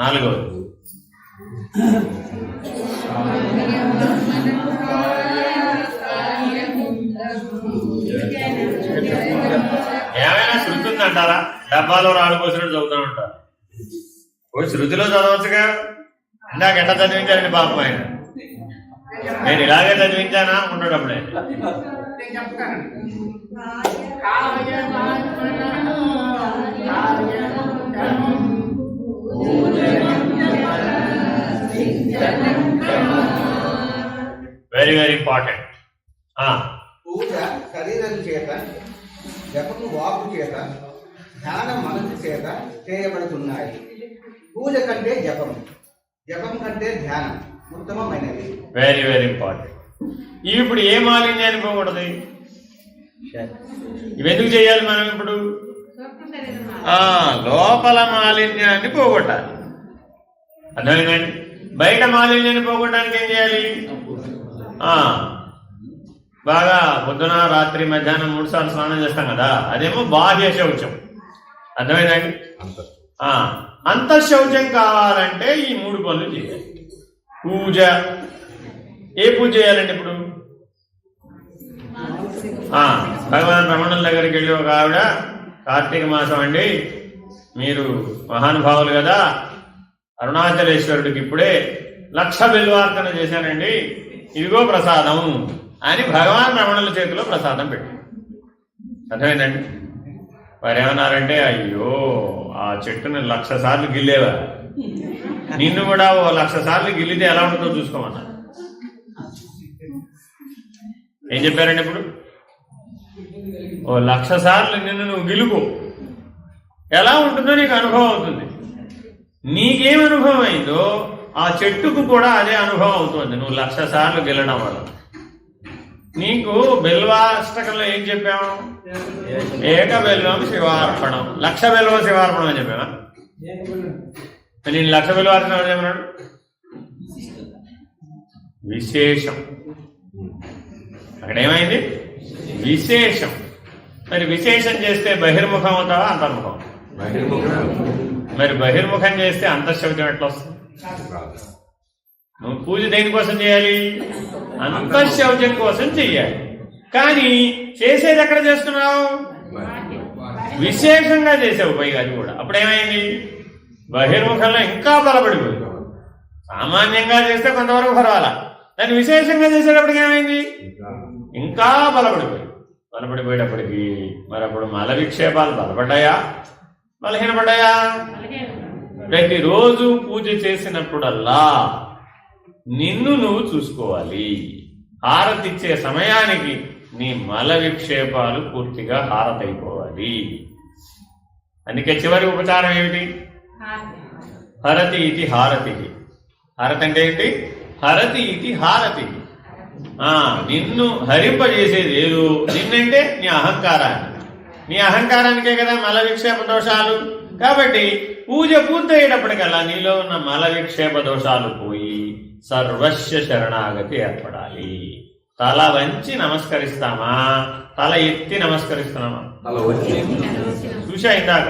నాలుగవది ఏమైనా శృతి ఉందంటారా? డబ్బాలో రాళ్ళు పోసినట్టు చదువుతూ ఉంటారు. ఓ శృతిలో చదవచ్చుగా. ఇందాక ఎట్లా చదివించారండి పాపం ఆయన? నేను ఇలాగే చదివించానా ఉండేటప్పుడే. Very very important. పూజ శరీరం చేత, జపము వాకు చేత, ధ్యానం మనసు చేత చేయబడుతున్నాయి. పూజ కంటే జపం, జపం కంటే ధ్యానం ఉత్తమమైనది. Very very important. ఇప్పుడు ఏ మాలిన్యాన్ని పోకూడదు? ఇవెందుకు చేయాలి మనం? ఇప్పుడు లోపల మాలిన్యాన్ని పోగొట్టాలి. అర్థమైందండి? బయట మాలిన్యాన్ని పోగొట్టడానికి ఏం చేయాలి? బాగా పొద్దున రాత్రి మధ్యాహ్నం 3 సార్లు స్నానం చేస్తాం కదా, అదేమో బాహ్య శౌచం. అర్థమైందండి? అంతఃశౌచం కావాలంటే ఈ 3 పనులు చేయాలి. పూజ. ఏ పూజ చేయాలండి ఇప్పుడు? భగవాన్ రమణుల దగ్గరికి వెళ్ళి ఒక ఆవిడ, కార్తీక మాసం అండి, మీరు మహానుభావులు కదా, అరుణాచలేశ్వరుడికి ఇప్పుడే 1,00,000 బిల్వార్చన చేశానండి, ఇదిగో ప్రసాదం అని భగవాన్ రమణుల చేతిలో ప్రసాదం పెట్టి. అర్థమైందండి? వారు ఏమన్నారంటే, అయ్యో ఆ చెట్టుని 1,00,000 సార్లు గిల్లేవా, నిన్ను కూడా ఓ 1,00,000 సార్లు గిల్లితే ఎలా ఉంటుందో చూసుకోమన్నారు. ఏం చెప్పారండి? ఇప్పుడు ఓ 1,00,000 సార్లు నిన్ను నువ్వు గిలుపు, ఎలా ఉంటుందో నీకు అనుభవం అవుతుంది. నీకేం అనుభవం అయిందో ఆ చెట్టుకు కూడా అదే అనుభవం అవుతుంది నువ్వు 1,00,000 సార్లు గిల్లడం వల్ల. నీకు బిల్వాష్టకంలో ఏం చెప్పాము? ఏక బిల్వం శివార్పణం, 1,00,000 బిల్వ శివార్పణం అని చెప్పావా? నేను 1,00,000 బిల్వార్పణం అని చెప్పినాడు. విశేషం. అక్కడ ఏమైంది? విశేషం. మరి విశేషం చేస్తే బహిర్ముఖం అవుతావా అంతర్ముఖం? మరి బహిర్ముఖం చేస్తే అంతఃశౌచం ఎట్లా వస్తుంది? నువ్వు పూజ దేనికోసం చేయాలి? అంతఃశౌచం కోసం చెయ్యాలి. కానీ చేసేది ఎక్కడ చేస్తున్నావు? విశేషంగా చేసావు. పైగా అది కూడా అప్పుడేమైంది? బహిర్ముఖంలో ఇంకా బలపడిపోయింది. సామాన్యంగా చేస్తే కొంతవరకు పర్వాలా, దాన్ని విశేషంగా చేసేటప్పటికి ఏమైంది? ఇంకా బలపడిపోయేటప్పటికి మరి అప్పుడు మల విక్షేపాలు బలపడ్డాయా బలహీనపడ్డాయా? ప్రతిరోజు పూజ చేసినప్పుడల్లా నిన్ను నువ్వు చూసుకోవాలి. హారతిచ్చే సమయానికి నీ మల విక్షేపాలు పూర్తిగా హారతైపోవాలి. అందుకే చివరి ఉపచారం ఏమిటి? హరతి ఇది హారతి. హారతి అంటే ఏంటి? హరతి ఇది హారతి. నిన్ను హరింపజేసేది ఏదు? నిన్నంటే నీ అహంకారాన్ని. నీ అహంకారానికే కదా మల విక్షేప దోషాలు. కాబట్టి పూజ పూర్తయ్యేటప్పటికల్లా నీలో ఉన్న మల విక్షేప దోషాలు పోయి సర్వస్వ శరణాగతి ఏర్పడాలి. తల వంచి నమస్కరిస్తామా, తల ఎత్తి నమస్కరిస్తున్నామా? చూసా ఇందాక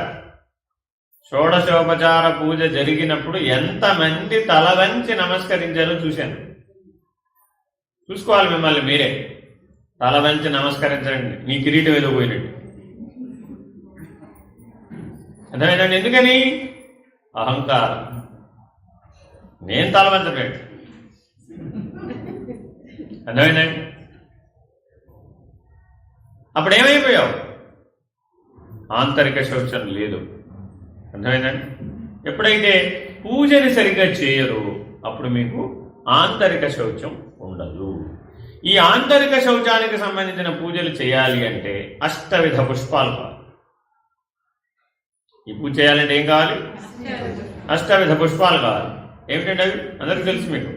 షోడశోపచార పూజ జరిగినప్పుడు ఎంతమంది తల వంచి నమస్కరించారో చూశాను. చూసుకోవాలి మిమ్మల్ని మీరే. తల వంచి నమస్కరించండి, నీ కిరీటం ఏదో పోయినట్టు. అర్థమైందండి? ఎందుకని? అహంకారం. నేను తల వంచలేదు. అర్థమైందండి? అప్పుడేమైపోయావు? ఆంతరిక శౌచం లేదు. అర్థమైందండి? ఎప్పుడైతే పూజని సరిగ్గా చేయరు అప్పుడు మీకు ఆంతరిక శౌచం ఉండదు. ఈ ఆంతరిక శౌచానికి సంబంధించిన పూజలు చేయాలి అంటే 8 పుష్పాలు కావాలి. ఈ పూజ చేయాలంటే ఏం కావాలి? 8 పుష్పాలు కావాలి. ఏమిటంటే అవి అందరికీ తెలుసు మీకు.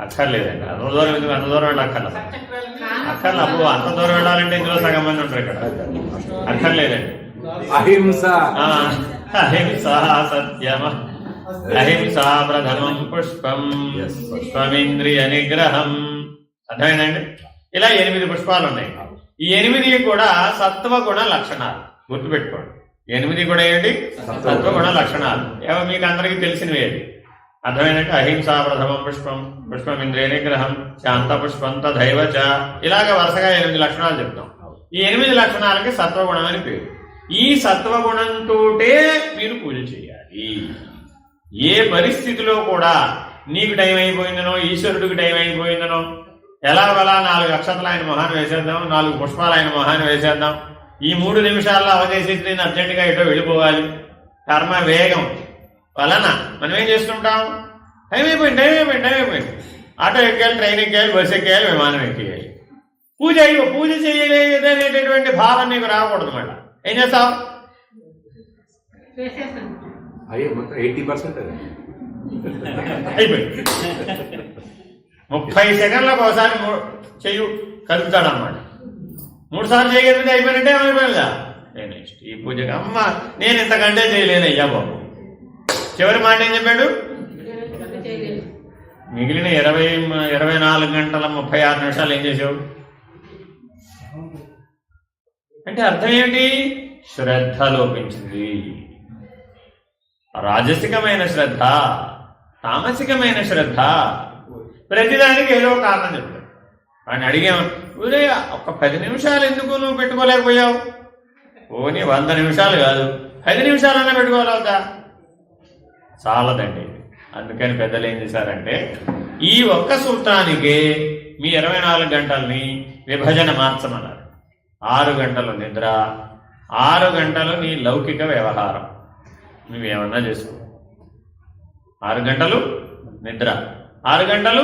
అక్కర్లేదండి, అంత దూరం ఎందుకు? అంత దూరం వెళ్ళి అక్కర్లే. అప్పుడు అంత దూరం వెళ్ళాలంటే ఇందులో సగం మంది ఉంటారు ఇక్కడ. అక్కర్లేదండి. అహింస. అహింస సత్యమ, అహింసా ప్రథమం పుష్పం, పుష్పమింద్రియ నిగ్రహం. అర్థమైందండి? ఇలా 8 పుష్పాలు ఉన్నాయి. ఈ 8 కూడా సత్వగుణ లక్షణాలు. గుర్తుపెట్టుకోండి. 8 కూడా ఏంటి? సత్వగుణ లక్షణాలు. మీకు అందరికీ తెలిసినవి ఏది అర్థమైనట్టు అహింసా ప్రథమం పుష్పం, పుష్పం ఇంద్రియ నిగ్రహం, శాంత పుష్పం తథైవ చ, ఇలాగ వరుసగా 8 లక్షణాలు చెప్తాం. ఈ 8 లక్షణాలకి సత్వగుణం అని పేరు. ఈ సత్వగుణంతోటే మీరు పూజ చేయాలి. ఏ పరిస్థితిలో కూడా నీకు టైం అయిపోయిందనో, ఈశ్వరుడికి టైం అయిపోయిందనో, ఎలాగలా 4 అక్షతలు ఆయన మొహాన్ని వేసేద్దాం, 4 పుష్పాలు ఆయన మొహాన్ని వేసేద్దాం, ఈ 3 నిమిషాల్లో అవచేసేసి నేను అర్జెంటుగా ఎటో వెళ్ళిపోవాలి, కర్మ వేగం వలన మనం ఏం చేస్తుంటాం? టైం అయిపోయింది, ఆటో ఎక్కేయాలి, ట్రైన్ ఎక్కేయాలి, బస్సు ఎక్కేయాలి, విమానం ఎక్కేయాలి. పూజ చేయలేదనేటటువంటి భావన నీకు రాకూడదు. మళ్ళీ ఏం చేస్తావు? అయిపోయింది. 30 సెకండ్లకు ఒకసారి చెయ్యి కదుపుతాడన్నమాట. 3 సార్లు చేయగలిగితే అయిపోయినట్టే ఏమైపోయిందా? నెక్స్ట్ ఈ పూజకి అమ్మ నేను ఇంతకంటే చేయలేనయ్యా బాబు. చివరి మాట ఏం చెప్పాడు? మిగిలిన 24 గంటల 36 నిమిషాలు ఏం చేసావు అంటే అర్థం ఏమిటి? శ్రద్ధ లోపించింది. రాజసికమైన శ్రద్ధ, తామసికమైన శ్రద్ధ. ప్రతిదానికి ఏదో కారణం చెప్తాడు. వాడిని అడిగాము, ఊరే ఒక 10 నిమిషాలు ఎందుకు నువ్వు పెట్టుకోలేకపోయావు? ఓని 100 నిమిషాలు కాదు, 10 నిమిషాలన్నా పెట్టుకోవాలవుతా? చాలదండి. అందుకని పెద్దలు ఏం చేశారంటే ఈ ఒక్క సూత్రానికే మీ 24 గంటల్ని విభజన మార్చమన్నారు. 6 గంటలు నిద్ర, 6 గంటలు నీ లౌకిక వ్యవహారం, నువ్వేమన్నా చేసుకో. 6 గంటలు నిద్ర, 6 గంటలు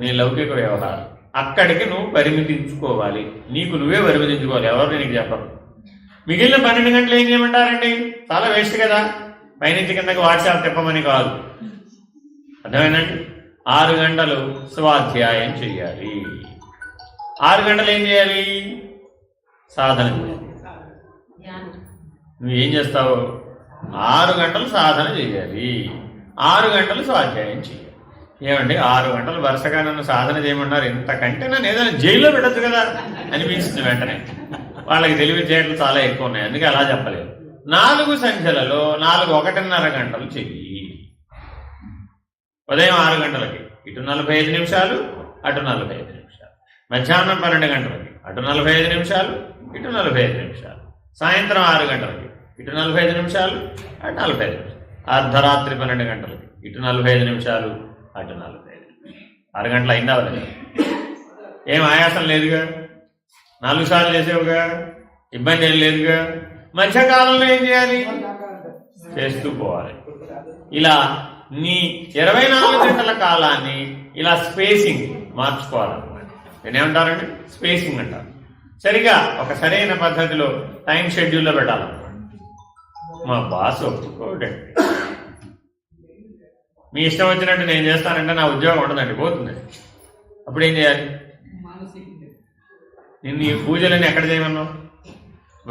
నీ లౌకిక వ్యవహారం. అక్కడికి నువ్వు పరిమితించుకోవాలి. నీకు నువ్వే పరిమితించుకోవాలి, ఎవరు నీకు చెప్పరు. మిగిలిన 12 గంటలు ఏం చేయమంటారండి? చాలా వేస్ట్ కదా. పైనుంచి కిందకి వాట్సాప్ తిప్పమని కాదు. అర్థమైందండి? 6 గంటలు స్వాధ్యాయం చెయ్యాలి. 6 గంటలు ఏం చేయాలి? సాధన చేయాలి. నువ్వేం చేస్తావు? 6 గంటలు సాధన చేయాలి, 6 గంటలు స్వాధ్యాయం చేయాలి. ఏమండి 6 గంటలు వరుసగా నన్ను సాధన చేయమన్నారు, ఇంతకంటే నన్ను ఏదైనా జైల్లో పెట్టచ్చు కదా అనిపించింది వెంటనే. వాళ్ళకి తెలివితేటలు చాలా ఎక్కువ ఉన్నాయి, అందుకే అలా చెప్పలేదు. 4 సంఖ్యలలో 4 1.5 గంటలు చెయ్యి. ఉదయం 6 గంటలకి ఇటు 45 నిమిషాలు, అటు 45 నిమిషాలు. మధ్యాహ్నం 12 గంటలకి అటు 45 నిమిషాలు, ఇటు 45 నిమిషాలు. సాయంత్రం 6 గంటలకి ఇటు 45 నిమిషాలు, అటు 45 నిమిషాలు. అర్ధరాత్రి 12 గంటలకి ఇటు 45 నిమిషాలు, అటు 45 నిమిషాలు. 6 గంటలు అయిందా? ఏం ఆయాసం లేదుగా, 4 సార్లు చేసేవుగా, ఇబ్బంది ఏం లేదుగా. మధ్యకాలంలో ఏం చేయాలి? చేస్తూ పోవాలి. ఇలా నీ 24 గంటల కాలాన్ని ఇలా స్పేసింగ్ మార్చుకోవాలన్నమాట. నేనేమంటారండి? స్పేసింగ్ అంటారు. సరిగా ఒక సరైన పద్ధతిలో టైం షెడ్యూల్లో పెట్టాలన్నమాట. మా బాస్ ఒప్పుకోడండి, మీ ఇష్టం వచ్చినట్టు నేను చేస్తానంటే నా ఉద్యోగం ఉండదండి, పోతుంది. అప్పుడు ఏం చేయాలి? నిన్ను ఈ పూజలన్నీ ఎక్కడ చేయమన్నావు?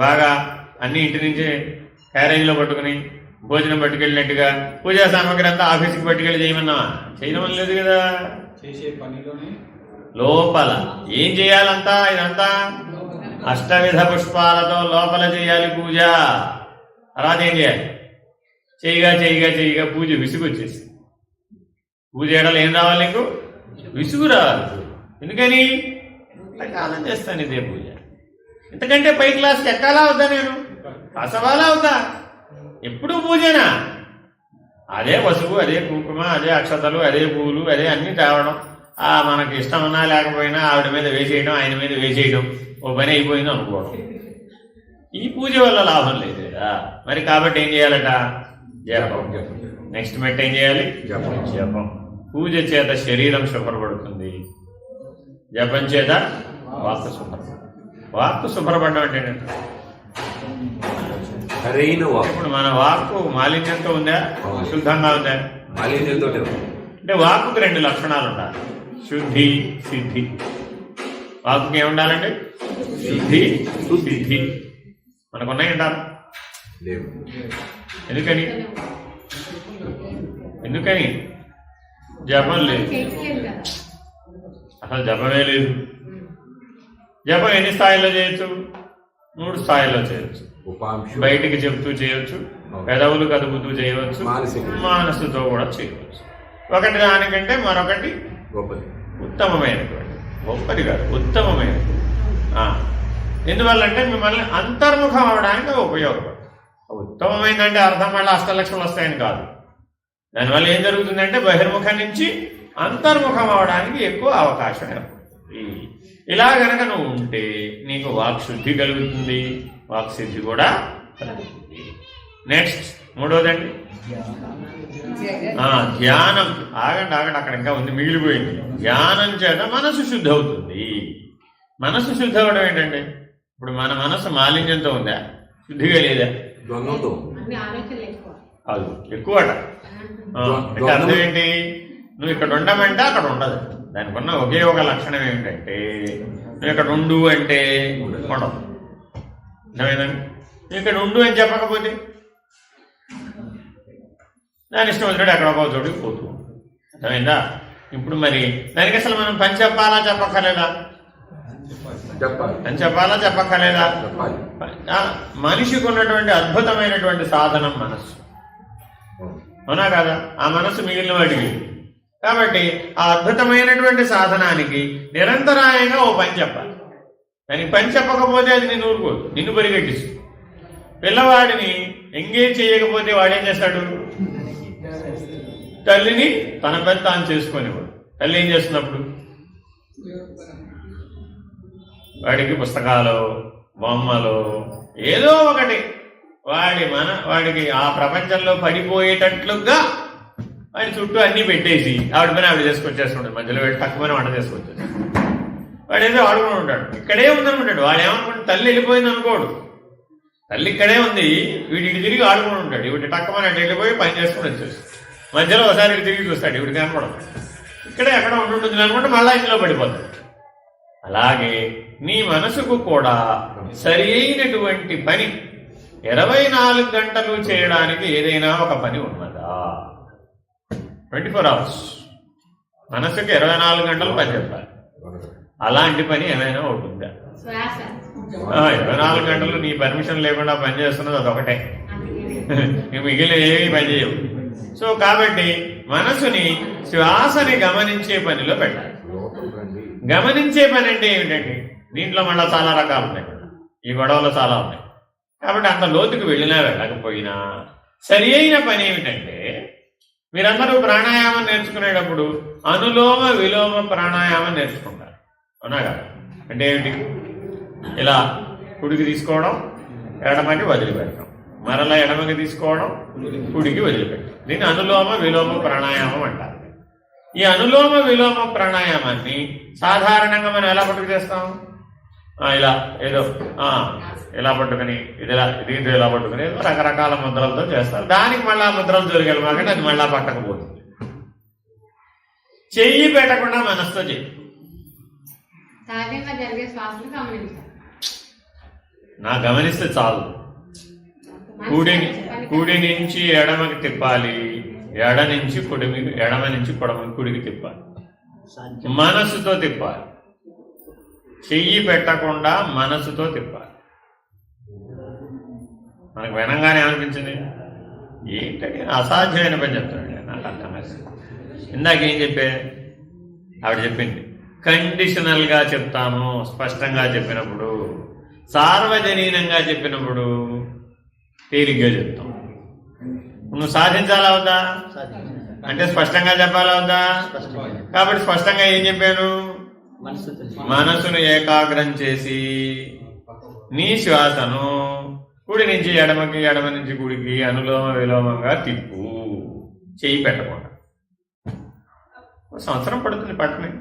బాగా అన్ని ఇంటి నుంచి క్యారేజీలో పట్టుకుని భోజనం పట్టుకెళ్ళినట్టుగా పూజా సామాగ్రి అంతా ఆఫీస్కి పట్టుకెళ్ళి చేయమన్నావా? చేయడం లేదు కదా. చేసే పనిలోనే లోపల ఏం చేయాలంతా? ఇదంతా అష్టవిధ పుష్పాలతో లోపల చేయాలి పూజ. తర్వాత ఏం చేయాలి? చేయగా పూజ విసుగు వచ్చేసి, పూజ చేయడాలు ఏం రావాలి? నీకు విసుగు రావాలి. ఎందుకని? ఇంతకాలం చేస్తాను ఇదే పూజ, ఇంతకంటే పై క్లాస్కి ఎక్కాలా అవుతా? నేను అసవాలా అవుతా? ఎప్పుడు పూజనా? అదే పసుపు, అదే కుంకుమ, అదే అక్షతలు, అదే పూలు, అదే అన్ని తేవడం. మనకి ఇష్టం ఉన్నా లేకపోయినా ఆవిడ మీద వేసేయడం, ఆయన మీద వేసేయడం, ఓ పని అయిపోయింది అనుకోవడం. ఈ పూజ వల్ల లాభం లేదు కదా. మరి కాబట్టి ఏం చేయాలట? జపం. నెక్స్ట్ మెట్ ఏం చేయాలి? జపం. పూజ చేత శరీరం శుభ్రపడుతుంది, జపం చేత వాక్కు శుభ్రపడుతుంది. వాక్కు శుభ్రపడడం అంటే ఇప్పుడు మన వాక్కు మాలిన్యంతో ఉందా, శుద్ధంగా ఉందా? మాలిన్యంతో. అంటే వాక్కుకి 2 లక్షణాలు ఉండాలి, శుద్ధి, సిద్ధి. వాక్కుకి ఏముండాలండి? శుద్ధి, సిద్ధి. మనకున్నాయి అంటారు. ఎందుకని జపం లేదు, అసలు జపమే లేదు. జపం ఎన్ని స్థాయిలో చేయొచ్చు? 3 స్థాయిలో చేయొచ్చు. ఉపాంశం బయటికి చెబుతూ చేయవచ్చు, పెదవులు కదుపుతూ చేయవచ్చు, మానసిక. మనస్సుతో కూడా చేయవచ్చు. ఒకటి దానికంటే మరొకటి గొప్పది. ఉత్తమమైనటువంటి, గొప్పది కాదు, ఉత్తమమైనది. ఎందువల్లంటే మిమ్మల్ని అంతర్ముఖం అవడానికి అది ఉపయోగపడుతుంది. ఉత్తమమైందంటే అర్థం మళ్ళీ అష్టలక్షలు వస్తాయని కాదు. దానివల్ల ఏం జరుగుతుందంటే బహిర్ముఖం నుంచి అంతర్ముఖం అవడానికి ఎక్కువ అవకాశం ఏర్పడుతుంది. ఇలా గనక నువ్వు ఉంటే నీకు వాక్శుద్ధి కలుగుతుంది, వాక్సిద్ధి కూడా కలుగుతుంది. నెక్స్ట్ మూడోదండి ధ్యానం. ఆగండి అక్కడ ఇంకా ఉంది, మిగిలిపోయింది. ధ్యానం చేత మనసు శుద్ధి అవుతుంది. మనసు శుద్ధి అవ్వడం ఏంటంటే ఇప్పుడు మన మనసు మాలిన్యంతో ఉందా, శుద్ధిగా లేదా? అది ఎక్కువట. అంటే అర్థం ఏంటి? నువ్వు ఇక్కడ ఉండమంటే అక్కడ ఉండదు. దానికి ఉన్న ఒకే ఒక లక్షణం ఏమిటంటే నువ్వు ఇక్కడ ఉండు అంటే ఉండదు. అర్థమైందండి? నువ్వు ఇక్కడ ఉండు అని చెప్పకపోతే దాని ఇష్టం వచ్చినట్టు ఎక్కడ ఒక చోటుకి పోతూ. అర్థమైందా? ఇప్పుడు మరి దానికి అసలు మనం పని చెప్పాలా చెప్పక్కర్లేదా? అని చెప్పాలా చెప్పక్కర్లేదా? మనిషికి ఉన్నటువంటి అద్భుతమైనటువంటి సాధనం మనస్సు, అవునా కదా? ఆ మనస్సు మిగిలిన వాటికి. కాబట్టి ఆ అద్భుతమైనటువంటి సాధనానికి నిరంతరాయంగా ఓ పని చెప్పాలి. దానికి పని చెప్పకపోతే అది నిన్ను ఊరుకోదు, నిన్ను పరిగెట్టిస్తుంది. పిల్లవాడిని ఎంగేజ్ చేయకపోతే వాడేం చేస్తాడు? తల్లిని తన పని తాను చేసుకునేవాడు. తల్లి ఏం చేస్తున్నప్పుడు వాడికి పుస్తకాలు, బొమ్మలు, ఏదో ఒకటి వాడికి ఆ ప్రపంచంలో పడిపోయేటట్లుగా వాడి చుట్టూ అన్నీ పెట్టేసి ఆవిడ పని ఆవిడ చేసుకొచ్చేస్తుంటాడు. మధ్యలో వాడు తక్కువ వంట చేసుకొచ్చేసి వాడు ఏదో ఆడుకుని ఉంటాడు. ఇక్కడే ఉందనుకుంటాడు. వాడు ఏమనుకుంటాడు? తల్లి వెళ్ళిపోయింది అనుకోడు. తల్లి ఇక్కడే ఉంది, వీడి ఇటు తిరిగి ఆడుకుని ఉంటాడు. ఇవిడి తక్కువ అటు వెళ్ళిపోయి పని చేసుకుని వచ్చేసి మధ్యలో ఒకసారి ఇటు తిరిగి చూస్తాడు. ఇవిడికి కనపడదు. ఇక్కడే ఎక్కడ ఉంటుంటుంది అనుకుంటే మళ్ళా ఇందులో పడిపోతాడు. అలాగే నీ మనసుకు కూడా సరి అయినటువంటి పని 24 గంటలు చేయడానికి ఏదైనా ఒక పని ఉన్నదా? 24 hours మనసుకు 24 గంటలు పని చెప్పాలి. అలాంటి పని ఏమైనా ఒకటి ఉందా? 24 గంటలు నీ పర్మిషన్ లేకుండా పని చేస్తున్నది అదొకటే. మిగిలిన ఏమీ పని చేయవు. సో కాబట్టి మనసుని శ్వాసని గమనించే పనిలో పెట్టాలి. గమనించే పని అంటే ఏమిటండి? దీంట్లో మళ్ళీ చాలా రకాలు ఉన్నాయి, ఈ గొడవలు చాలా ఉన్నాయి. కాబట్టి అంత లోతుకు వెళ్ళినా వెళ్ళకపోయినా సరి అయిన పని ఏమిటంటే మీరందరూ ప్రాణాయామం నేర్చుకునేటప్పుడు అనులోమ విలోమ ప్రాణాయామం నేర్చుకుంటారు, అవునా కదా? అంటే ఏమిటి? ఇలా కుడికి తీసుకోవడం, ఎడమకి వదిలిపెట్టడం, మరలా ఎడమకి తీసుకోవడం, కుడికి వదిలిపెట్టడం. దీన్ని అనులోమ విలోమ ప్రాణాయామం అంటారు. ఈ అనులోమ విలోమ ప్రాణాయామాన్ని సాధారణంగా మనం ఎలా పట్టుకు చేస్తాం? ఇలా ఏదో ఇలా పట్టుకుని ఇది ఇలా పట్టుకుని రకరకాల ముద్రలతో చేస్తారు. దానికి మళ్ళా ముద్రలు జరగలమాకంటే అది మళ్ళా పట్టకపోతుంది. చెయ్యి పెట్టకుండా మనసుతో చెయ్యి. నా గమనిస్తే చాలు. కుడి నుంచి ఎడమకి తిప్పాలి, ఎడ నుంచి ఎడమ నుంచి కుడికి తిప్పాలి. మనసుతో తిప్పాలి. చెయ్యి పెట్టకుండా మనసుతో తిప్పాలి. మనకు వినంగానే ఏమనిపించింది? ఏంటంటే అసాధ్యమైన పని చెప్తాడు. నాకు అర్థమైంది. ఇందాక ఏం చెప్పే ఆవిడ చెప్పింది, కండిషనల్గా చెప్తాము. స్పష్టంగా చెప్పినప్పుడు, సార్వజనీనంగా చెప్పినప్పుడు తేలిగ్గా చెప్తాం. నువ్వు సాధించాలా వద్దా? అంటే స్పష్టంగా చెప్పాలా వద్దా? కాబట్టి స్పష్టంగా ఏం చెప్పాను? మనసును ఏకాగ్రం చేసి నీ శ్వాసను కుడి నుంచి ఎడమకి, ఎడమ నుంచి కుడికి అనులోమ విలోమంగా తిప్పు, చెయ్యి పెట్టకుండా. సంవత్సరం పడుతుంది పట్టణం.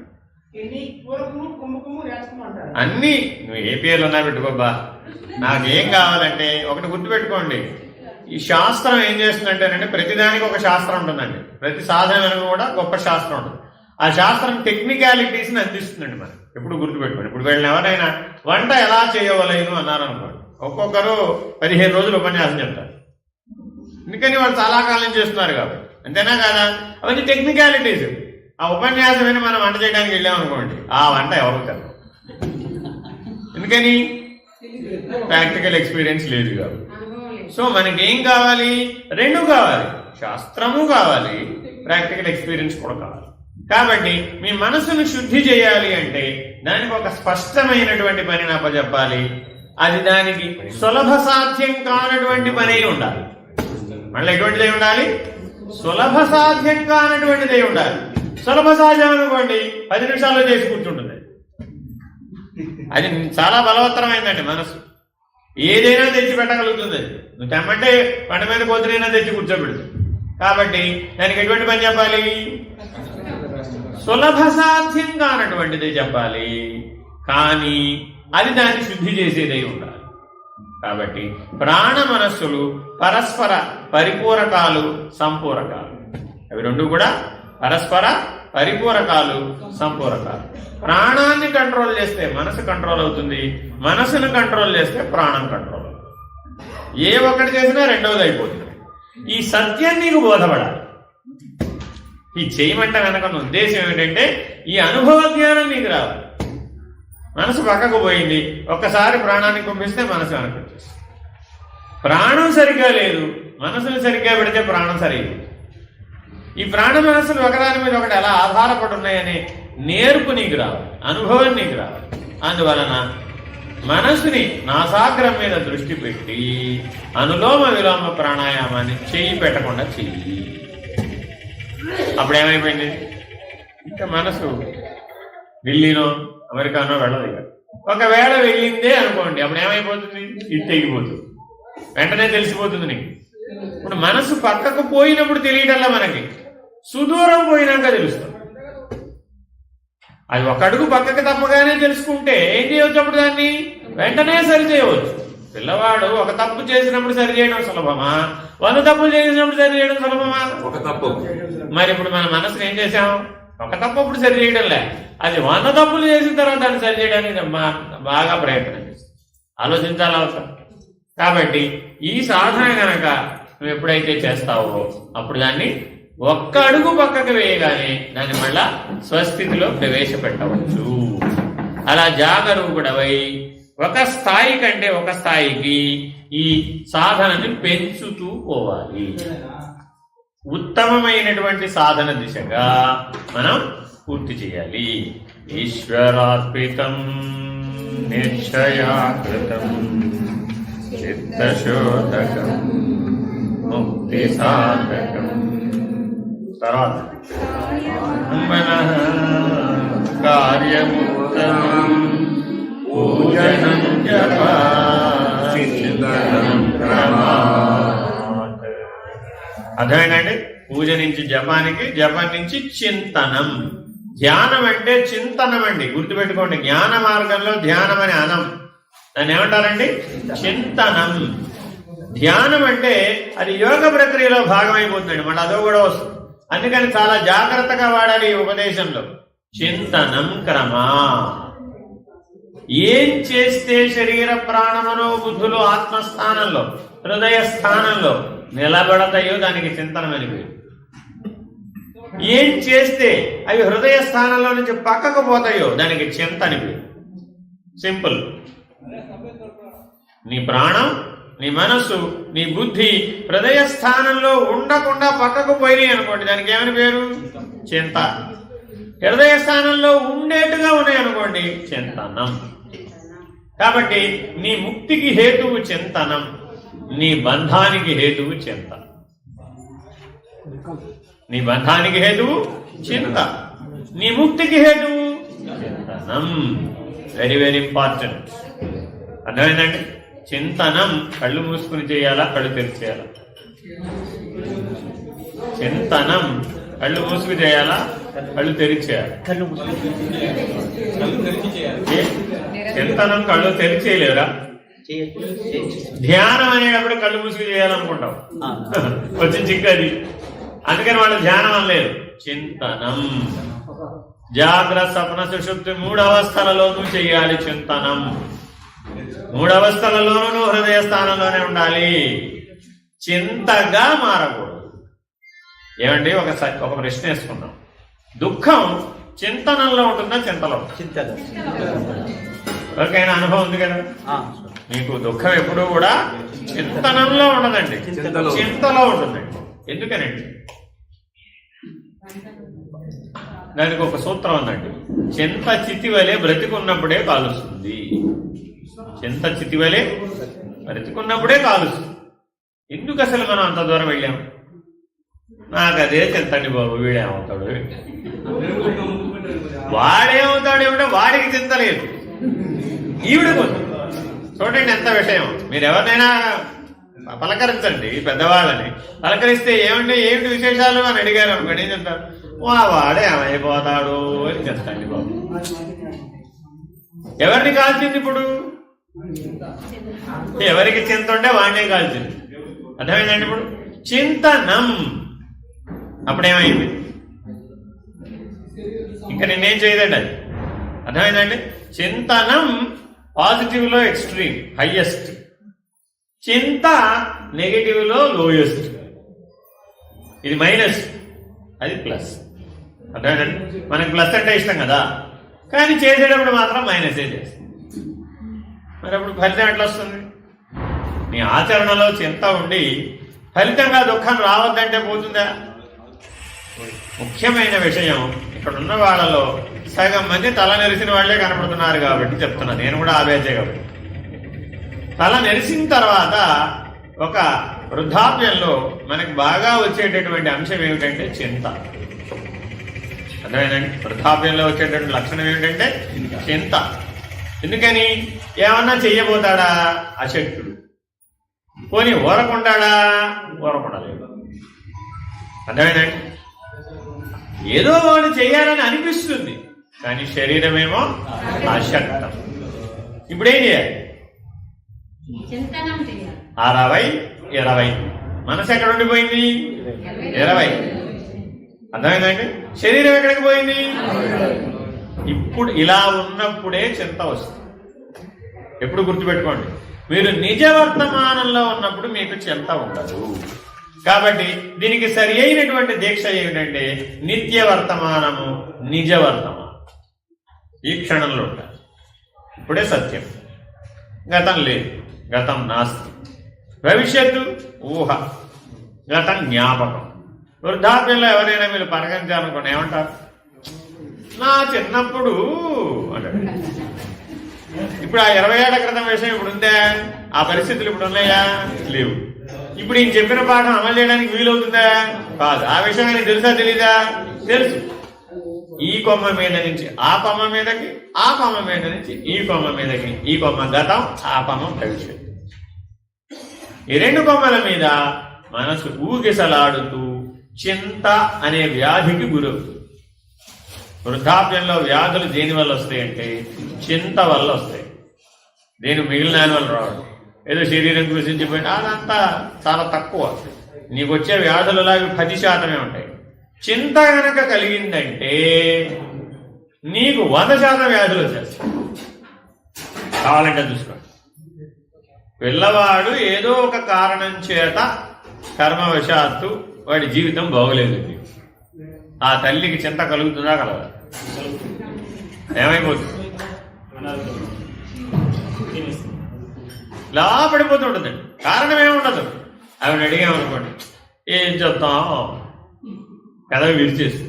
అన్నీ నువ్వు ఏ పేర్లు ఉన్నా పెట్టుకోబ్బా. నాకేం కావాలంటే ఒకటి గుర్తుపెట్టుకోండి, ఈ శాస్త్రం ఏం చేస్తుందంటేనండి, ప్రతిదానికి ఒక శాస్త్రం ఉంటుందండి. ప్రతి సాధన వెనుక కూడా గొప్ప శాస్త్రం ఉంటుంది. ఆ శాస్త్రం టెక్నికాలిటీస్ని అందిస్తుందండి. మనం ఎప్పుడు గుర్తుపెట్టుకోండి. ఇప్పుడు వీళ్ళని ఎవరైనా వంట ఎలా చేయవలేను అన్నారనుకోండి, ఒక్కొక్కరు 15 రోజులు ఉపన్యాసం చెప్తారు. ఎందుకని వాళ్ళు చాలా కాలం చేస్తున్నారు కాబట్టి. అంతేనా కాదా? అవన్నీ టెక్నికాలిటీస్. ఆ ఉపన్యాసం విని మనం వంట చేయడానికి వెళ్ళామనుకోండి, ఆ వంట ఎవరు కదా. ఎందుకని ప్రాక్టికల్ ఎక్స్పీరియన్స్ లేదు కాబట్టి. సో మనకేం కావాలి? రెండు కావాలి, శాస్త్రము కావాలి, ప్రాక్టికల్ ఎక్స్పీరియన్స్ కూడా కావాలి. కాబట్టి మీ మనసును శుద్ధి చేయాలి అంటే దానికి ఒక స్పష్టమైనటువంటి పని అప్పచెప్పాలి. అది దానికి సులభ సాధ్యం కానటువంటి పని ఉండాలి. మళ్ళీ ఎటువంటిదే ఉండాలి? సులభ సాధ్యం కానటువంటిదే ఉండాలి. సులభ సాధ్యం అనుకోండి 10 నిమిషాల్లో చేసి కూర్చుంటుంది. అది చాలా బలవత్తరమైందండి మనసు. ఏదైనా తెచ్చి పెట్టగలుగుతుంది. నువ్వు తెమ్మంటే పంట మీద కోతులైనా తెచ్చి కూర్చోబెడుతుంది. కాబట్టి దానికి ఎటువంటి పని చెప్పాలి? సులభ సాధ్యం కానటువంటిదే చెప్పాలి, కానీ అది దాన్ని శుద్ధి చేసేదై ఉండాలి. కాబట్టి ప్రాణ మనస్సులు పరస్పర పరిపూరకాలు, సంపూరకాలు. అవి రెండు కూడా పరస్పర పరిపూరకాలు, సంపూరకాలు. ప్రాణాన్ని కంట్రోల్ చేస్తే మనసు కంట్రోల్ అవుతుంది, మనసును కంట్రోల్ చేస్తే ప్రాణం కంట్రోల్ అవుతుంది. ఏ ఒక్కటి చేసినా రెండవది అయిపోతుంది. ఈ సత్యం నీకు బోధపడాలి. ఈ చేయమంట వెనక ఉద్దేశం ఏమిటంటే ఈ అనుభవ జ్ఞానం నీకు రావాలి. మనసు పక్కకు పోయింది, ఒక్కసారి ప్రాణాన్ని పంపిస్తే మనసు వెనక్కి వచ్చేస్తుంది. ప్రాణం సరిగ్గా లేదు, మనసును సరిగ్గా పెడితే ప్రాణం సరిగ్గా. ఈ ప్రాణ మనసులు ఒకదాని మీద ఒకటి ఎలా ఆధారపడి ఉన్నాయనే నేర్పు నీకు రావాలి, అనుభవం నీకు రావాలి. అందువలన మనసుని నాసాగ్రం మీద దృష్టి పెట్టి అనులోమ విలోమ ప్రాణాయామాన్ని చెయ్యి పెట్టకుండా చెయ్యి. అప్పుడేమైపోయింది? ఇంకా మనసు ఢిల్లీనో అమెరికానో వెళ్ళదు. ఒకవేళ వెళ్ళిందే అనుకోండి, అప్పుడు ఏమైపోతుంది? ఇది తెగిపోతుంది, వెంటనే తెలిసిపోతుంది నీకు. ఇప్పుడు మనసు పక్కకు పోయినప్పుడు తెలియటల్లా మనకి, సుదూరం పోయినాక తెలుస్తుంది. అది ఒక అడుగు పక్కకు తప్పగానే తెలుసుకుంటే ఏం చేయవచ్చు? అప్పుడు దాన్ని వెంటనే సరి చేయవచ్చు. పిల్లవాడు ఒక తప్పు చేసినప్పుడు సరి చేయడం సులభమా, 100 తప్పులు చేసినప్పుడు సరి చేయడం సులభమా? ఒక తప్పు. మరి ఇప్పుడు మన మనసును ఏం చేసాం? ఒక తప్పు అప్పుడు సరి చేయడంలే, అది 100 తప్పులు చేసిన తర్వాత దాన్ని సరి చేయడానికి బాగా ప్రయత్నం చేస్తాం. ఆలోచించాలి అవసరం. కాబట్టి ఈ సాధన కనుక నువ్వు ఎప్పుడైతే చేస్తావో అప్పుడు దాన్ని ఒక్క అడుగు పక్కకు వేయగానే దాన్ని మళ్ళా స్వస్థితిలో ప్రవేశపెట్టవచ్చు. అలా జాగరూకుడవై ఒక స్థాయి కంటే ఒక స్థాయికి ఈ సాధనని పెంచుతూ పోవాలి. ఉత్తమమైనటువంటి సాధన దిశగా మనం పూర్తి చేయాలి. ఈశ్వరార్పితం నిశ్చయాకృతం చిత్తశోధకం ముక్తి సాధకం. తర్వాత మనః కార్యముత్తమం పూజనం జపం క్రమాత్. అర్థమైందండి? పూజ నుంచి జపానికి, జపం నుంచి చింతనం. ధ్యానం అంటే చింతనం అండి, గుర్తుపెట్టుకోండి. జ్ఞాన మార్గంలో ధ్యానం అని అనం, దాన్ని ఏమంటారండి? చింతనం. ధ్యానం అంటే అది యోగ ప్రక్రియలో భాగమైపోతుందండి, మళ్ళీ అదో కూడా వస్తుంది. అందుకని చాలా జాగ్రత్తగా వాడాలి ఈ ఉపదేశంలో. చింతనం క్రమా. ఏం చేస్తే శరీర ప్రాణమనో బుద్ధులు ఆత్మస్థానంలో, హృదయ స్థానంలో నిలబడతాయో దానికి చింతనం అని పేరు. ఏం చేస్తే అవి హృదయ స్థానంలో నుంచి పక్కకు పోతాయో దానికి చింత అని పేరు. సింపుల్. నీ ప్రాణం, నీ మనస్సు, నీ బుద్ధి హృదయ స్థానంలో ఉండకుండా పక్కకు పోయినాయి అనుకోండి, దానికి ఏమని పేరు? చింత. హృదయ స్థానంలో ఉండేట్టుగా ఉన్నాయి అనుకోండి, చింతనం. కాబట్టి నీ ముక్తికి హేతువు చింతనం, నీ బంధానికి హేతువు చింత. నీ బంధానికి హేతువు చింత, నీ ముక్తికి హేతువు చింతనం. Very very important. అర్థమైందండి? చింతనం కళ్ళు మూసుకుని చేయాలా, కళ్ళు తెరిచేయాలా? చింతనం కళ్ళు మూసుకు చేయాలా, కళ్ళు తెరిచేయాలి? చింతనం కళ్ళు తెరిచేయలేరా? ధ్యానం అనేటప్పుడు కళ్ళు మూసుకు చేయాలనుకుంటాం, వచ్చిన చిక్కది. అందుకని వాళ్ళు ధ్యానం అనలేదు, చింతనం. జాగ్రత్త, స్వప్న, సుషుప్తి 3 అవస్థలలోనూ చెయ్యాలి చింతనం. 3 అవస్థలలోనూ హృదయ స్థానంలోనే ఉండాలి, చింతగా మారకూడదు. ఏమండి, ఒక ప్రశ్న వేసుకుందాం. దుఃఖం చింతనంలో ఉంటుందా, చింతలో? చింతలో. ఎవరికైనా అనుభవం ఉంది కదా? మీకు దుఃఖం ఎప్పుడూ కూడా చింతనంలో ఉండదండి, చింతలో ఉంటుందండి. ఎందుకనండి? దానికి ఒక సూత్రం ఉందండి. చింత చితివలే బ్రతికున్నప్పుడే కాలుస్తుంది. చింత చితివలే బ్రతికున్నప్పుడే కాలుస్తుంది. ఎందుకు అసలు మనం అంత దూరం వెళ్ళాం? నాకు అదే చింతండి బాబు, వీడేమవుతాడు, వాడేమవుతాడు ఏమిటో వాడికి చింత లేదు, ఈవిడకు. చూడండి ఎంత విషయం. మీరు ఎవరినైనా పలకరించండి, పెద్దవాళ్ళని పలకరిస్తే ఏమండి ఏమిటి విశేషాలు అని అడిగారు అనుకోండి, ఏం చెప్తారు? వాడే ఏమైపోతాడు అని చెప్తాండి బాబు. ఎవరిని కాల్చింది ఇప్పుడు? ఎవరికి చింత ఉంటే వాడినే కాల్చింది. అర్థమైందండి? ఇప్పుడు చింతనం అప్పుడేమైంది? ఇంకా నిన్నేం చేయదండి అది. అర్థమైందండి? చింతనం పాజిటివ్ లో ఎక్స్ట్రీమ్ హైయెస్ట్, చింత నెగటివ్ లో లోయెస్ట్. ఇది మైనస్, అది ప్లస్. అర్థమైందండి? మనకి ప్లస్ అంటే ఇష్టం కదా, కానీ చేసేటప్పుడు మాత్రం మైనసే చేస్తాం. మరి అప్పుడు ఫలితం ఎట్లా వస్తుంది? నీ ఆచరణలో చింత ఉండి ఫలితంగా దుఃఖం రావద్దంటే పోతుందా? ముఖ్యమైన విషయం, ఇక్కడ ఉన్న వాళ్ళలో సగం మంది తల నెరిసిన వాళ్లే కనపడుతున్నారు కాబట్టి చెప్తున్నా. నేను కూడా ఆవేశే కాబట్టి. తల నెరిసిన తర్వాత ఒక వృద్ధాప్యంలో మనకి బాగా వచ్చేటటువంటి అంశం ఏమిటంటే చింత. అర్థమైందండి? వృద్ధాప్యంలో వచ్చేటటువంటి లక్షణం ఏమిటంటే చింత. ఎందుకని? ఏమన్నా చెయ్యబోతాడా? అశక్తుడు. పోనీ ఊరకుండాడా? ఊరకుండలేదు. అర్థమైందండి? ఏదో వాడు చేయాలని అనిపిస్తుంది, కానీ శరీరమేమో అశక్తం. ఇప్పుడేం చేయాలి? 60-20. మనసు ఎక్కడ ఉండిపోయింది? 20. అర్థమైందండి? శరీరం ఎక్కడికి పోయింది? ఇప్పుడు ఇలా ఉన్నప్పుడే చింత వస్తుంది. ఎప్పుడు గుర్తుపెట్టుకోండి, మీరు నిజ వర్తమానంలో ఉన్నప్పుడు మీకు చింత ఉండదు. కాబట్టి దీనికి సరి అయినటువంటి దీక్ష ఏమిటంటే నిత్య వర్తమానము, నిజ వర్తమానం. ఈ క్షణంలో ఉంటారు. ఇప్పుడే సత్యం. గతం లేదు, గతం నాస్తి. భవిష్యత్తు ఊహ, గతం జ్ఞాపకం. వృద్ధాప్యంలో ఎవరైనా మీరు పరగంచాలనుకోండి, ఏమంటారు? నా చిన్నప్పుడు అంటాడు. ఇప్పుడు ఆ 20 ఏళ్ల క్రితం విషయం ఇప్పుడు ఉందా? ఆ పరిస్థితులు ఇప్పుడు ఉన్నాయా? లేవు. ఇప్పుడు ఈయన చెప్పిన పాఠం అమలు చేయడానికి వీలవుతుందా? కాదు. ఆ విషయం ఆయనకు తెలుసా తెలీదా? తెలుసు. ఈ కొమ్మ మీద నుంచి ఆ కొమ్మ మీదకి, ఆ కొమ్మ మీద నుంచి ఈ కొమ్మ మీదకి. ఈ కొమ్మ గతం, ఆ కొమ్మ భవిష్యత్తు. ఈ 2 కొమ్మల మీద మనసు ఊగిసలాడుతూ చింత అనే వ్యాధికి గురవుతుంది. వృద్ధాప్యంలో వ్యాధులు దేని వల్ల వస్తాయంటే చింత వల్ల వస్తాయి. దేని మిగిలిన దాని వల్ల రావడం. ఏదో శరీరం కృషించిపోయినా అదంతా చాలా తక్కువ. నీకు వచ్చే వ్యాధులలాగా 10% ఉంటాయి. చింత కనుక కలిగిందంటే నీకు 100% వ్యాధులు వచ్చేస్తాయి. కావాలంటే చూసుకోండి. పిల్లవాడు ఏదో ఒక కారణం చేత కర్మవశాత్తు వాడి జీవితం బాగోలేదు. ఆ తల్లికి చింత కలుగుతుందా? కలగదా? ఏమైపోతుంది? ఇలా పడిపోతుంటుందండి. కారణం ఏముండదు. ఆవిడ అడిగామనుకోండి, ఏం చెప్తాం, పెదవి విరిచేసి.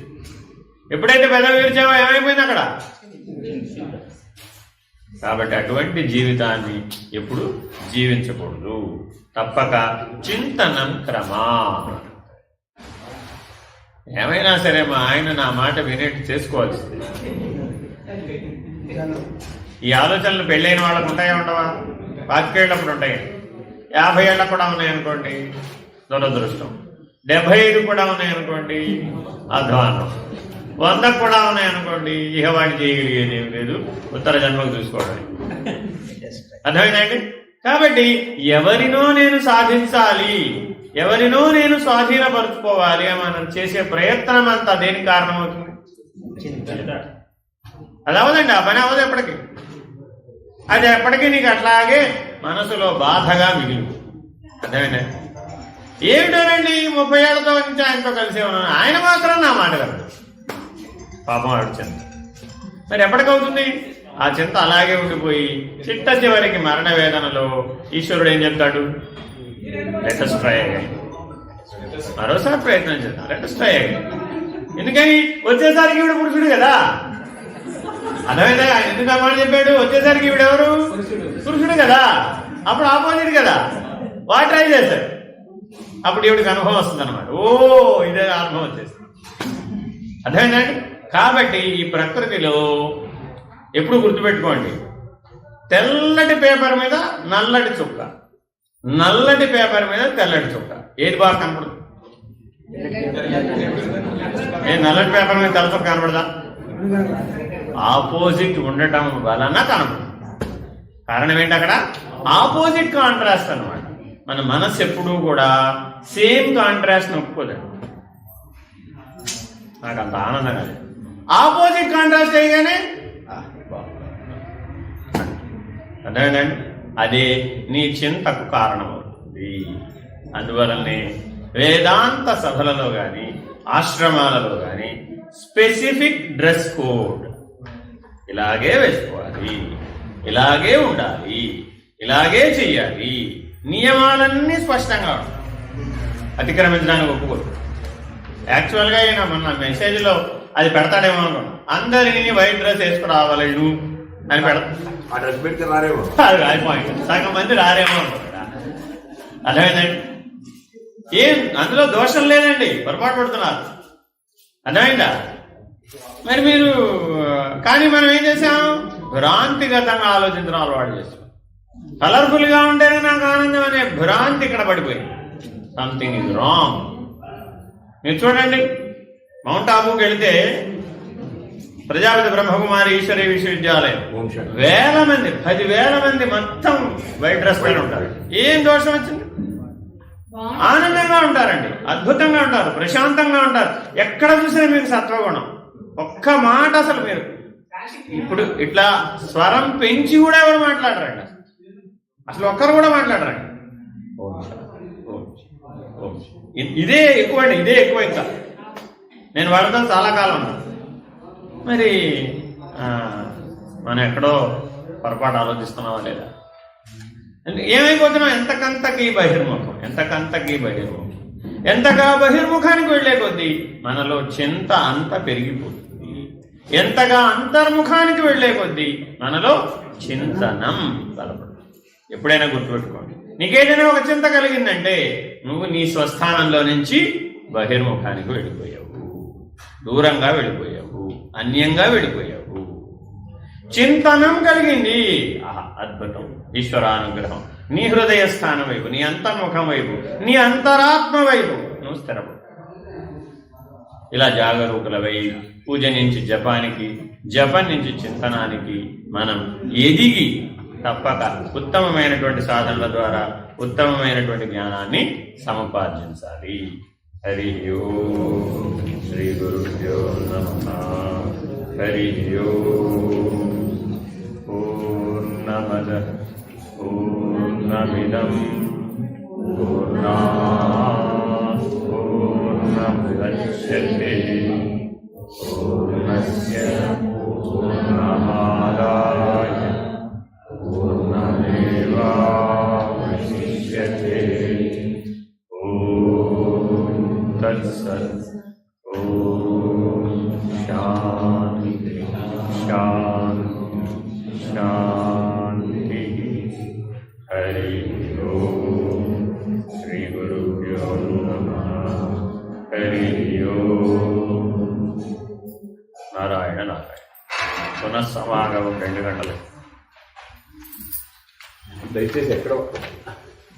ఎప్పుడైతే పెదవి విరిచావో ఏమైపోయింది అక్కడ? కాబట్టి అటువంటి జీవితాన్ని ఎప్పుడు జీవించకూడదు. తప్పక చింతనం క్రమా. ఏమైనా సరే మా ఆయన నా మాట వినేట్టు చేసుకోవాల్సింది. ఈ ఆలోచనలు పెళ్ళైన వాళ్ళకు ఉంటాయా ఉండవా? 25 ఏళ్ళప్పుడు ఉంటాయి, 50 ఏళ్ళకు కూడా ఉన్నాయనుకోండి, దురదృష్టం. 75 కూడా ఉన్నాయనుకోండి, అధ్వానం. 100 కూడా ఉన్నాయనుకోండి, ఇహ వాడిని చేయగలిగేది ఏం లేదు, ఉత్తర జన్మకు చూసుకోవడానికి. అర్థమైందండి? కాబట్టి ఎవరినో నేను సాధించాలి, ఎవరినో నేను స్వాధీనపరుచుకోవాలి మనం చేసే ప్రయత్నం అంతా దేనికి కారణమవుతుంది? అది అవదండి. ఆ పని అవ్వదు ఎప్పటికీ. అది ఎప్పటికీ నీకు అట్లాగే మనసులో బాధగా మిగిలి. అర్థమైందా? ఏమిటోనండి 30 ఏళ్లతో నుంచి ఆయనతో కలిసే ఉన్నాను, ఆయన మాత్రం నా మాట కదా. పాపం అడిచాను. మరి ఎప్పటికవుతుంది? ఆ చింత అలాగే ఉండిపోయి చిట్ట చివరికి మరణ వేదనలో ఈశ్వరుడు ఏం చెప్తాడు? లెటెస్ట్ ట్రై అగైన్, మరోసారి ప్రయత్నం చేద్దాం, లెటెస్ట్ ట్రై అగైన్. ఎందుకని? వచ్చేసరికి ఈవిడ పురుషుడు కదా. అర్థమైందా? ఆయన ఎందుకు ఆ మాట చెప్పాడు? వచ్చేసరికి ఈవిడెవరు? పురుషుడు కదా. అప్పుడు ఆపోజిట్ కదా. వాడు ట్రై చేశాడు, అప్పుడు ఈవిడికి అనుభవం వస్తుంది అనమాట. ఓ ఇదే అనుభవం వచ్చేస్తుంది. అర్థమైందండి? కాబట్టి ఈ ప్రకృతిలో ఎప్పుడు గుర్తుపెట్టుకోండి, తెల్లటి పేపర్ మీద నల్లటి చుక్క, నల్లటి పేపర్ మీద తెల్లటి చుక్క, ఏది బాగా కనపడుతుంది? నల్లటి పేపర్ మీద తెల్ల చుక్క కనపడదా? ఆపోజిట్ ఉండటం వలన కనపడుతుంది. కారణం ఏంటి? అక్కడ ఆపోజిట్ కాంట్రాస్ట్ అనమాట. మన మనస్సు ఎప్పుడూ కూడా సేమ్ కాంట్రాస్ట్ ఒప్పుకోదండి. నాకు అంత ఆనందంగా లేదు. ఆపోజిట్ కాంట్రాస్ట్ అయ్యగానే అర్థమైందండి? అదే నీ చింతకు కారణమవుతుంది. అందువలనే వేదాంత సభలలో కానీ ఆశ్రమాలలో కానీ స్పెసిఫిక్ డ్రెస్ కోడ్, ఇలాగే వేసుకోవాలి, ఇలాగే ఉండాలి, ఇలాగే చెయ్యాలి, నియమాలన్నీ స్పష్టంగా ఉంటాయి. అతిక్రమించడానికి ఒప్పుకోరు. యాక్చువల్గా ఈయన మొన్న మెసేజ్లో అది పెడతాడేమో అనుకున్నాం, అందరినీ వైట్ డ్రెస్ వేసుకురావాలి అని పెడతా. ఆ డ్రెస్ పెడితే రారేమో, అది రాయిపోయింది. సగం మంది రారేమో అనుకుంటా. అర్థమైందండి? ఏం అందులో దోషం లేదండి, పొరపాటు పడుతున్నారు. అర్థమైందా? మరి మీరు కానీ మనం ఏం చేసాం? భ్రాంతిగతంగా ఆలోచించడం అలవాటు చేస్తాం. కలర్ఫుల్ గా ఉంటేనే నాకు ఆనందం అనే భ్రాంతి ఇక్కడ పడిపోయింది. Something is wrong. మీరు చూడండి, మౌంట్ ఆబూకి వెళితే ప్రజాపతి బ్రహ్మకుమారి ఈశ్వరీయ విశ్వవిద్యాలయం, వేల మంది, 10,000 మంది మొత్తం వైట్ డ్రెస్ పైన ఉంటారు. ఏం దోషం వచ్చింది? ఆనందంగా ఉంటారండి, అద్భుతంగా ఉంటారు, ప్రశాంతంగా ఉంటారు. ఎక్కడ చూసినా మీకు సత్వగుణం. ఒక్క మాట అసలు మీరు ఇప్పుడు ఇట్లా స్వరం పెంచి కూడా ఎవరు మాట్లాడరండి, అసలు ఒక్కరు కూడా మాట్లాడరండి. ఇదే ఎక్కువ అండి, ఇదే ఎక్కువ. ఇంకా నేను వాడితో చాలా కాలం ఉన్నా. మరి మనం ఎక్కడో పొరపాటు ఆలోచిస్తున్నావా లేదా? ఏమైపోతున్నాం? ఎంతకంతకి బహిర్ముఖం, ఎంతకంతకి బహిర్ముఖం. ఎంతగా బహిర్ముఖానికి వెళ్లే కొద్దీ మనలో చింత అంత పెరిగిపోతుంది. ఎంతగా అంతర్ముఖానికి వెళ్లే కొద్దీ మనలో చింతనం బలపడుతుంది. ఎప్పుడైనా గుర్తుపెట్టుకోండి, నీకేదైనా ఒక చింత కలిగిందంటే నువ్వు నీ స్వస్థానంలో నుంచి బహిర్ముఖానికి వెళ్ళిపోయావు, దూరంగా వెళ్ళిపోయావు, అన్యంగా వెళ్ళిపోయావు. చింతనం కలిగింది, అద్భుతం, ఈశ్వరానుగ్రహం. నీ హృదయ స్థానం వైపు, నీ అంతర్ముఖం వైపు, నీ అంతరాత్మ వైపు నువ్వు స్థిరపడు. ఇలా జాగరూకులవై పూజ నుంచి జపానికి, జపం నుంచి చింతనానికి మనం ఎదిగి తప్పక ఉత్తమమైనటువంటి సాధనల ద్వారా ఉత్తమమైనటువంటి జ్ఞానాన్ని సముపార్జించాలి. హరి ఓం శ్రీ గురుభ్యో నమః. హరి ఓం. పూర్ణమదః పూర్ణమిదం పూర్ణాత్ పూర్ణముదచ్యతే పూర్ణస్య పూర్ణమాదాయ పూర్ణమేవావశిష్యతే. ఓం తత్సత్. ఓం శాంతి శాంతి శాంతి. హరి ఓం శ్రీ గురుభ్యో నమః. హరి ఓం. నారాయణ నారాయణ. పునఃసమాగమం 2 గంటలు. దయచేసి ఎక్కడ